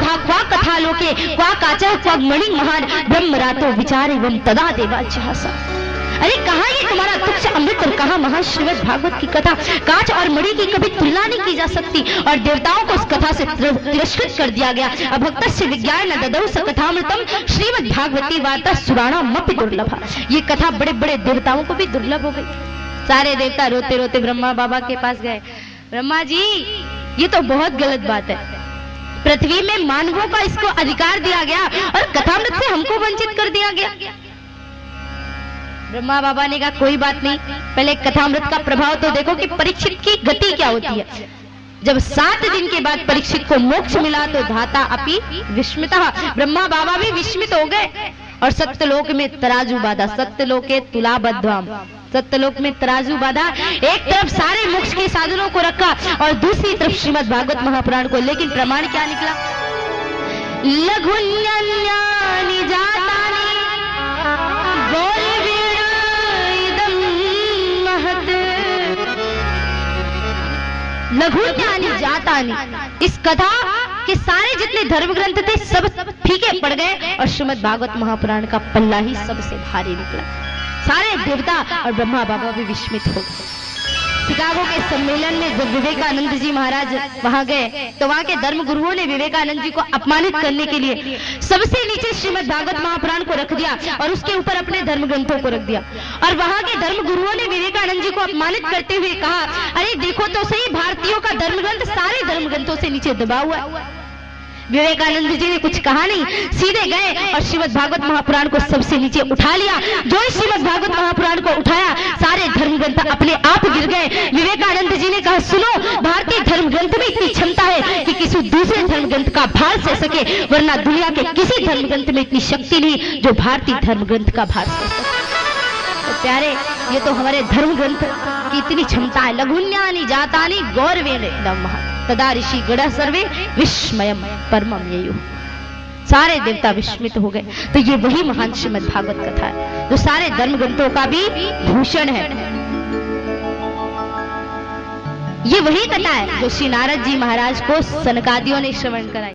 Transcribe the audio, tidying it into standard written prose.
था क्वा कथा लोके क्वा काचा क्वा मणि महान ब्रह्म रातो विचार एवं तदा देवा जहासा। अरे कहाँ ये तुम्हारा तुच्छ अमृत और कहाँ महाश्रीमद् भागवत की कथा। कांच और मणि की कभी तुलना नहीं की जा सकती और देवताओं को उस कथा से तिरस्कृत कर दिया गया। अभक्तस्य विज्ञान ददौ स कथामृतम श्रीमद् भागवती वार्ता सुराणामपि दुर्लभा। ये कथा बड़े बड़े देवताओं को भी दुर्लभ हो गई। सारे देवता रोते रोते ब्रह्मा बाबा के पास गए। ब्रह्मा जी, ये तो बहुत गलत बात है। पृथ्वी में मानवों का इसको अधिकार दिया गया और कथामृत से हमको वंचित कर दिया गया। ब्रह्मा बाबा ने कहा कोई बात नहीं, पहले कथामृत का प्रभाव तो देखो कि परीक्षित की गति क्या होती है। जब 7 दिन के बाद परीक्षित को मोक्ष मिला तो धाता अपि विस्मितः, ब्रह्मा बाबा भी विस्मित हो गए और सत्यलोक में तराजू बांधा। सत्यलोके तुलाबद्धाम, सत्यलोक में तराजू बांधा। एक तरफ सारे मोक्ष के साधनों को रखा और दूसरी तरफ श्रीमद् भागवत महापुराण को। लेकिन प्रमाण क्या निकला? लघुन्यानि जातानि गौरवीणं महत्। लघुन्यानि जातानि, इस कथा के सारे जितने धर्म ग्रंथ थे सब फीके पड़ गए और श्रीमद् भागवत महापुराण का पल्ला ही सबसे भारी निकला। सारे देवता और ब्रह्मा बाबा भी विस्मित हो गए। शिकागो के सम्मेलन में जब विवेकानंद जी महाराज वहां गए तो वहां के धर्म गुरुओं ने विवेकानंद जी को अपमानित करने के लिए सबसे नीचे श्रीमद् भागवत महापुराण को रख दिया और उसके ऊपर अपने धर्म ग्रंथों को रख दिया। और वहां के धर्म गुरुओं ने विवेकानंद जी को अपमानित करते हुए कहा, अरे देखो तो सही, भारतीयों का धर्म ग्रंथ सारे धर्म ग्रंथों से नीचे दबा हुआ है। विवेकानंद जी ने कुछ कहा नहीं, सीधे गए और श्रीमद् भागवत महापुराण को सबसे नीचे उठा लिया। जो ही श्रीमद् भागवत महापुराण को उठाया सारे धर्म ग्रंथ अपने आप गिर गए। विवेकानंद जी ने कहा, सुनो, भारतीय धर्म ग्रंथ में इतनी क्षमता है कि किसी दूसरे धर्म ग्रंथ का भार सह सके, वरना दुनिया के किसी धर्म ग्रंथ में इतनी शक्ति नहीं जो भारतीय धर्म ग्रंथ का भार सह सके। तो प्यारे, ये तो हमारे धर्म ग्रंथ की इतनी क्षमता है। लघुन्यानि जातानि गौरवेण नमः तदा ऋषि गण सर्वे विस्मयम परमम ययुः। सारे देवता विस्मित हो गए। तो ये वही महान श्रीमद् भागवत कथा है जो सारे धर्म ग्रंथों का भी भूषण है। ये वही कथा है जो श्री नारद जी महाराज को सनकादियों ने श्रवण कराई।